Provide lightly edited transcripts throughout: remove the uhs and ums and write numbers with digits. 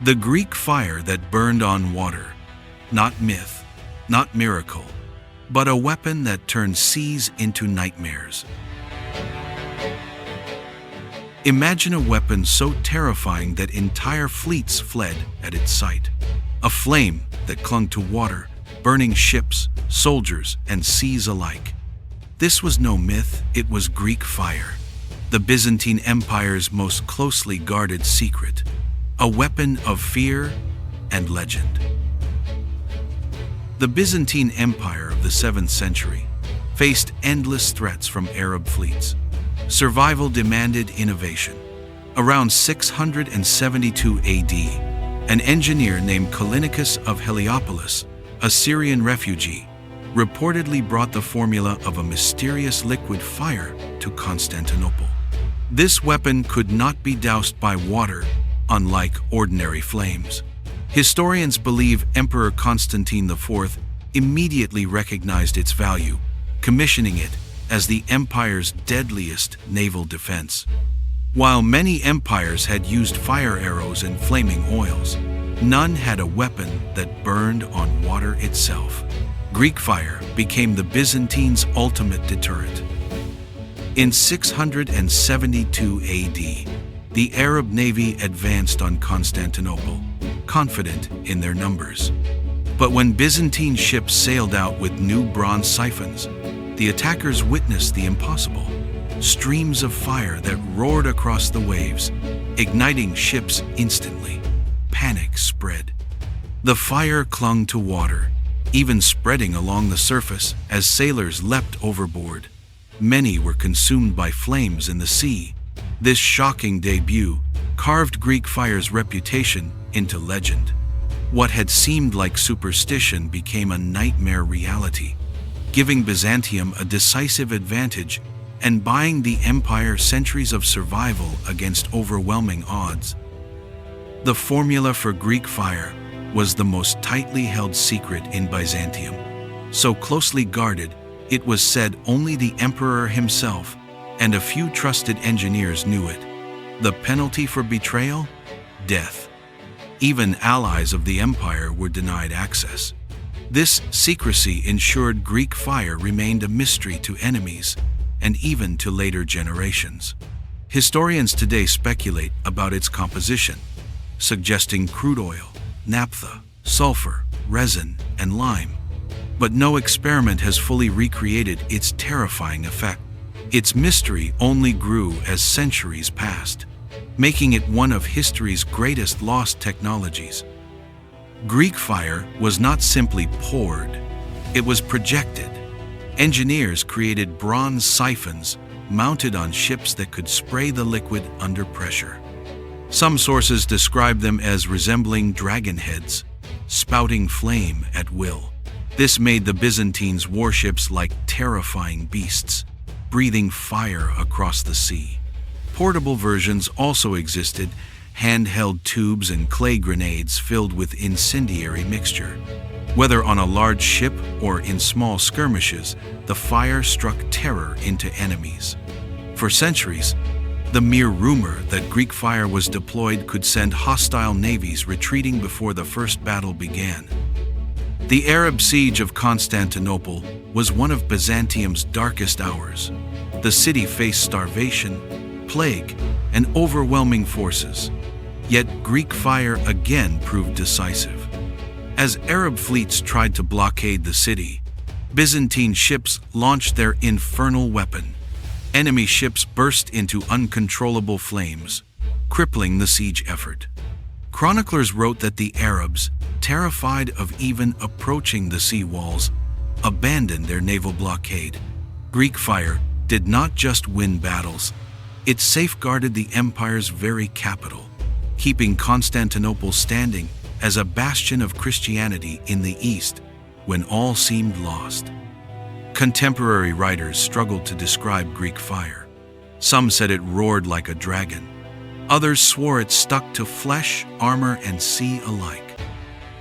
The Greek fire that burned on water. Not myth, not miracle, but a weapon that turned seas into nightmares. Imagine a weapon so terrifying that entire fleets fled at its sight. A flame that clung to water, burning ships, soldiers, and seas alike. This was no myth, it was Greek fire, the Byzantine Empire's most closely guarded secret, a weapon of fear and legend. The Byzantine Empire of the 7th century faced endless threats from Arab fleets. Survival demanded innovation. Around 672 AD, an engineer named Callinicus of Heliopolis, a Syrian refugee, reportedly brought the formula of a mysterious liquid fire to Constantinople. This weapon could not be doused by water, unlike ordinary flames. Historians believe Emperor Constantine IV immediately recognized its value, commissioning it as the empire's deadliest naval defense. While many empires had used fire arrows and flaming oils, none had a weapon that burned on water itself. Greek fire became the Byzantines' ultimate deterrent. In 672 AD, the Arab navy advanced on Constantinople, confident in their numbers. But when Byzantine ships sailed out with new bronze siphons, the attackers witnessed the impossible. Streams of fire that roared across the waves, igniting ships instantly. Panic spread. The fire clung to water, even spreading along the surface as sailors leapt overboard. Many were consumed by flames in the sea. This shocking debut carved Greek fire's reputation into legend. What had seemed like superstition became a nightmare reality, giving Byzantium a decisive advantage and buying the empire centuries of survival against overwhelming odds. The formula for Greek fire was the most tightly held secret in Byzantium. So closely guarded, it was said only the emperor himself and a few trusted engineers knew it. The penalty for betrayal? Death. Even allies of the empire were denied access. This secrecy ensured Greek fire remained a mystery to enemies and even to later generations. Historians today speculate about its composition, suggesting crude oil, naphtha, sulfur, resin, and lime. But no experiment has fully recreated its terrifying effect. Its mystery only grew as centuries passed, making it one of history's greatest lost technologies. Greek fire was not simply poured, it was projected. Engineers created bronze siphons mounted on ships that could spray the liquid under pressure. Some sources describe them as resembling dragon heads, spouting flame at will. This made the Byzantines' warships like terrifying beasts, breathing fire across the sea. Portable versions also existed, handheld tubes and clay grenades filled with incendiary mixture. Whether on a large ship or in small skirmishes, the fire struck terror into enemies. For centuries, the mere rumor that Greek fire was deployed could send hostile navies retreating before the first battle began. The Arab siege of Constantinople was one of Byzantium's darkest hours. The city faced starvation, plague, and overwhelming forces. Yet Greek fire again proved decisive. As Arab fleets tried to blockade the city, Byzantine ships launched their infernal weapon. Enemy ships burst into uncontrollable flames, crippling the siege effort. Chroniclers wrote that the Arabs, terrified of even approaching the sea walls, abandoned their naval blockade. Greek fire did not just win battles, it safeguarded the empire's very capital, keeping Constantinople standing as a bastion of Christianity in the East when all seemed lost. Contemporary writers struggled to describe Greek fire. Some said it roared like a dragon. Others swore it stuck to flesh, armor, and sea alike.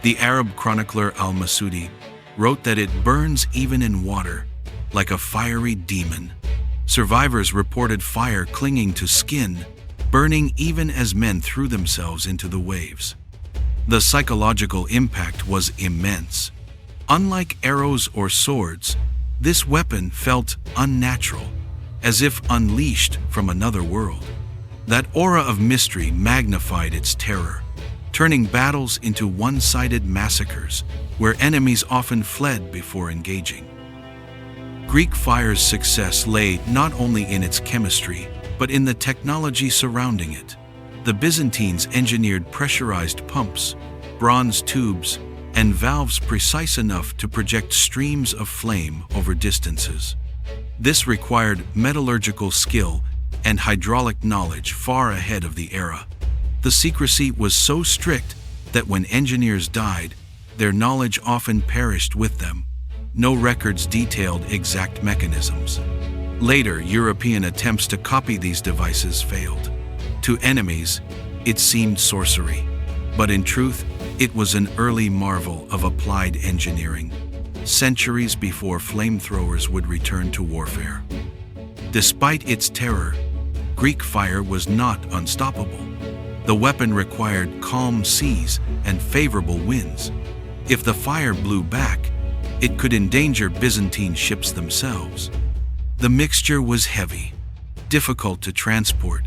The Arab chronicler al-Masudi wrote that it burns even in water, like a fiery demon. Survivors reported fire clinging to skin, burning even as men threw themselves into the waves. The psychological impact was immense. Unlike arrows or swords, this weapon felt unnatural, as if unleashed from another world. That aura of mystery magnified its terror, turning battles into one-sided massacres where enemies often fled before engaging. Greek fire's success lay not only in its chemistry, but in the technology surrounding it. The Byzantines engineered pressurized pumps, bronze tubes, and valves precise enough to project streams of flame over distances. This required metallurgical skill and hydraulic knowledge far ahead of the era. The secrecy was so strict that when engineers died, their knowledge often perished with them. No records detailed exact mechanisms. Later, European attempts to copy these devices failed. To enemies, it seemed sorcery, but in truth, it was an early marvel of applied engineering, centuries before flamethrowers would return to warfare. Despite its terror, Greek fire was not unstoppable. The weapon required calm seas and favorable winds. If the fire blew back, it could endanger Byzantine ships themselves. The mixture was heavy, difficult to transport,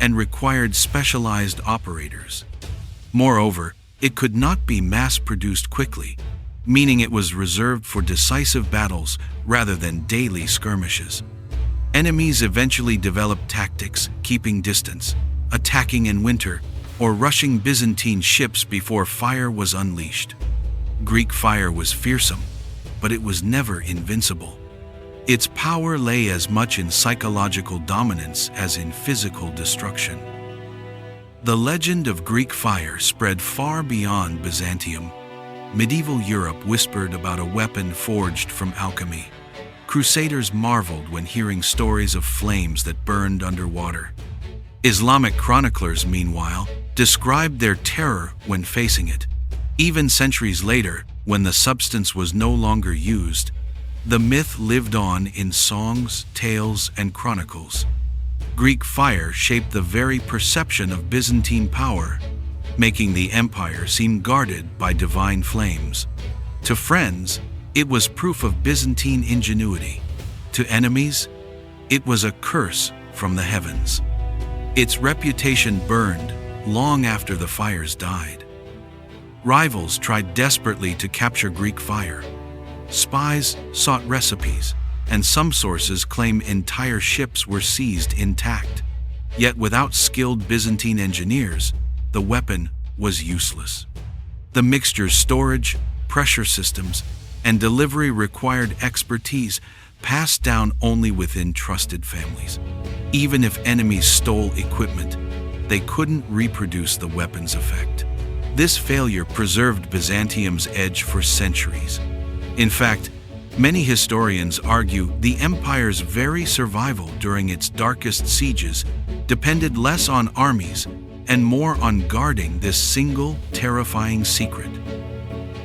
and required specialized operators. Moreover, it could not be mass-produced quickly, meaning it was reserved for decisive battles rather than daily skirmishes. Enemies eventually developed tactics, keeping distance, attacking in winter, or rushing Byzantine ships before fire was unleashed. Greek fire was fearsome, but it was never invincible. Its power lay as much in psychological dominance as in physical destruction. The legend of Greek fire spread far beyond Byzantium. Medieval Europe whispered about a weapon forged from alchemy. Crusaders marveled when hearing stories of flames that burned underwater. Islamic chroniclers, meanwhile, described their terror when facing it. Even centuries later, when the substance was no longer used, the myth lived on in songs, tales, and chronicles. Greek fire shaped the very perception of Byzantine power, making the empire seem guarded by divine flames. To friends, it was proof of Byzantine ingenuity. To enemies, it was a curse from the heavens. Its reputation burned long after the fires died. Rivals tried desperately to capture Greek fire. Spies sought recipes, and some sources claim entire ships were seized intact. Yet without skilled Byzantine engineers, the weapon was useless. The mixture's storage, pressure systems, and delivery required expertise passed down only within trusted families. Even if enemies stole equipment, they couldn't reproduce the weapon's effect. This failure preserved Byzantium's edge for centuries. In fact, many historians argue the empire's very survival during its darkest sieges depended less on armies and more on guarding this single, terrifying secret.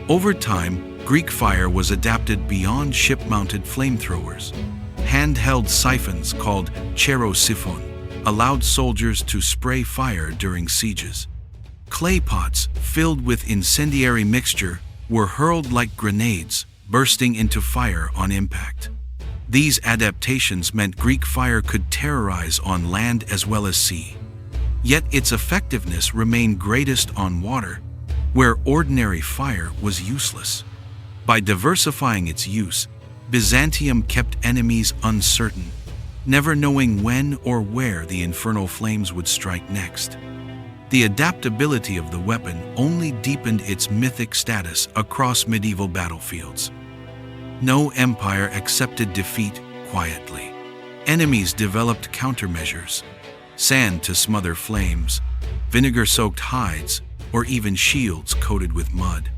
Over time, Greek fire was adapted beyond ship-mounted flamethrowers. Handheld siphons called chero-siphon allowed soldiers to spray fire during sieges. Clay pots filled with incendiary mixture were hurled like grenades, bursting into fire on impact. These adaptations meant Greek fire could terrorize on land as well as sea. Yet its effectiveness remained greatest on water, where ordinary fire was useless. By diversifying its use, Byzantium kept enemies uncertain, never knowing when or where the infernal flames would strike next. The adaptability of the weapon only deepened its mythic status across medieval battlefields. No empire accepted defeat quietly. Enemies developed countermeasures: sand to smother flames, vinegar-soaked hides, or even shields coated with mud.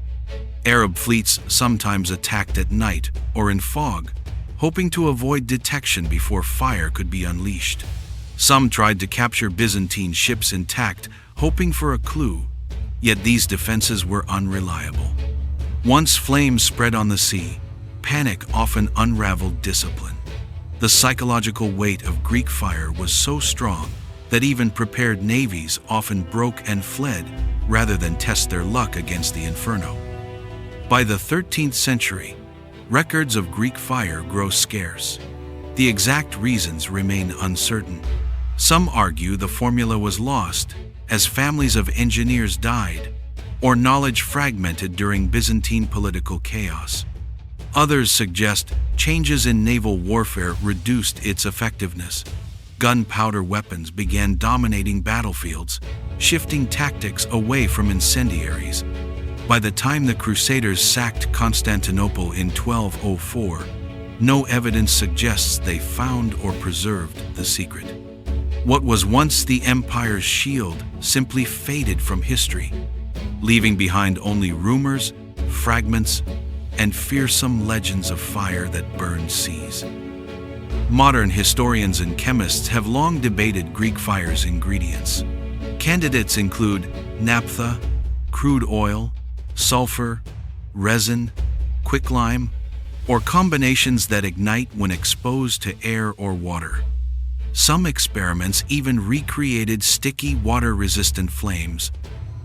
Arab fleets sometimes attacked at night or in fog, hoping to avoid detection before fire could be unleashed. Some tried to capture Byzantine ships intact, hoping for a clue, yet these defenses were unreliable. Once flames spread on the sea, panic often unraveled discipline. The psychological weight of Greek fire was so strong that even prepared navies often broke and fled, rather than test their luck against the inferno. By the 13th century, records of Greek fire grow scarce. The exact reasons remain uncertain. Some argue the formula was lost as families of engineers died, or knowledge fragmented during Byzantine political chaos. Others suggest changes in naval warfare reduced its effectiveness. Gunpowder weapons began dominating battlefields, shifting tactics away from incendiaries. By the time the Crusaders sacked Constantinople in 1204, no evidence suggests they found or preserved the secret. What was once the empire's shield simply faded from history, leaving behind only rumors, fragments, and fearsome legends of fire that burned seas. Modern historians and chemists have long debated Greek fire's ingredients. Candidates include naphtha, crude oil, sulfur, resin, quicklime, or combinations that ignite when exposed to air or water. Some experiments even recreated sticky, water-resistant flames,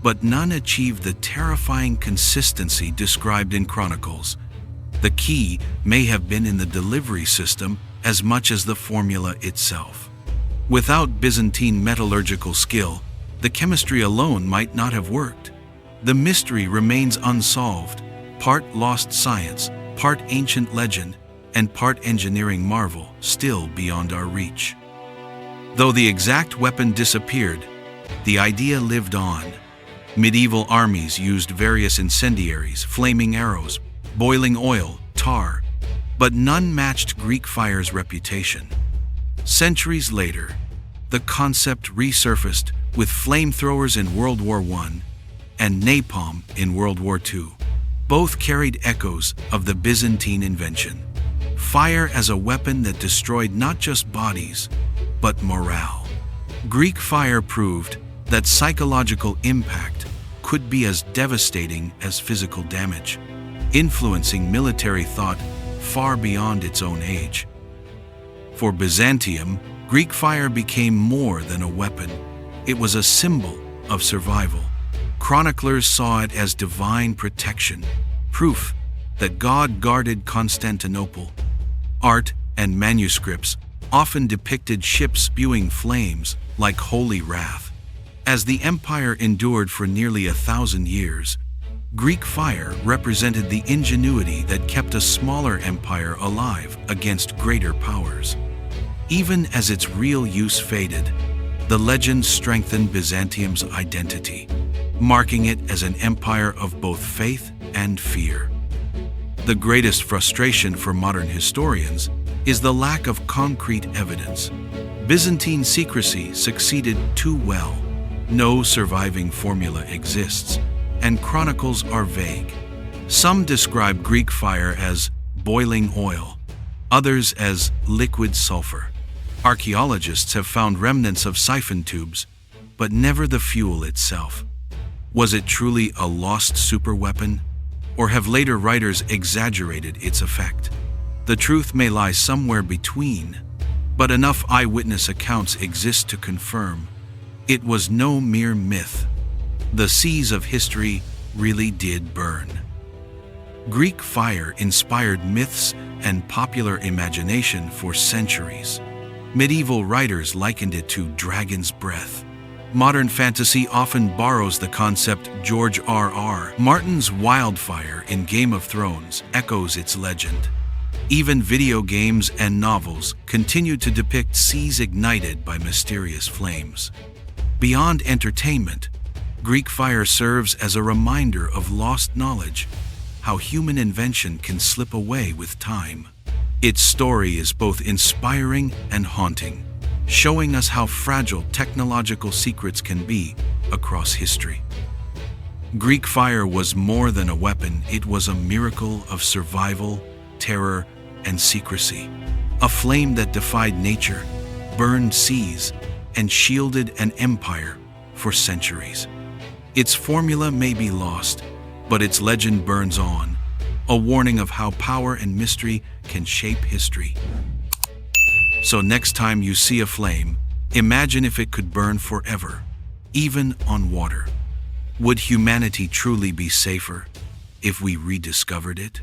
but none achieved the terrifying consistency described in chronicles. The key may have been in the delivery system as much as the formula itself. Without Byzantine metallurgical skill, the chemistry alone might not have worked. The mystery remains unsolved, part lost science, part ancient legend, and part engineering marvel, still beyond our reach. Though the exact weapon disappeared, the idea lived on. Medieval armies used various incendiaries, flaming arrows, boiling oil, tar, but none matched Greek fire's reputation. Centuries later, the concept resurfaced with flamethrowers in World War I and napalm in World War II. Both carried echoes of the Byzantine invention. Fire as a weapon that destroyed not just bodies, but morale. Greek fire proved that psychological impact could be as devastating as physical damage, influencing military thought far beyond its own age. For Byzantium, Greek fire became more than a weapon. It was a symbol of survival. Chroniclers saw it as divine protection, proof that God guarded Constantinople. Art and manuscripts often depicted ships spewing flames like holy wrath. As the empire endured for nearly 1,000 years, Greek fire represented the ingenuity that kept a smaller empire alive against greater powers. Even as its real use faded, the legend strengthened Byzantium's identity, marking it as an empire of both faith and fear. The greatest frustration for modern historians is the lack of concrete evidence. Byzantine secrecy succeeded too well. No surviving formula exists, and chronicles are vague. Some describe Greek fire as boiling oil, others as liquid sulfur. Archaeologists have found remnants of siphon tubes, but never the fuel itself. Was it truly a lost superweapon, or have later writers exaggerated its effect? The truth may lie somewhere between, but enough eyewitness accounts exist to confirm it was no mere myth. The seas of history really did burn. Greek fire inspired myths and popular imagination for centuries. Medieval writers likened it to dragon's breath. Modern fantasy often borrows the concept. George R.R. Martin's wildfire in Game of Thrones echoes its legend. Even video games and novels continue to depict seas ignited by mysterious flames. Beyond entertainment, Greek fire serves as a reminder of lost knowledge, how human invention can slip away with time. Its story is both inspiring and haunting, showing us how fragile technological secrets can be across history. Greek fire was more than a weapon. It was a miracle of survival, terror, and secrecy. A flame that defied nature, burned seas, and shielded an empire for centuries. Its formula may be lost, but its legend burns on, a warning of how power and mystery can shape history. So next time you see a flame, imagine if it could burn forever, even on water. Would humanity truly be safer if we rediscovered it?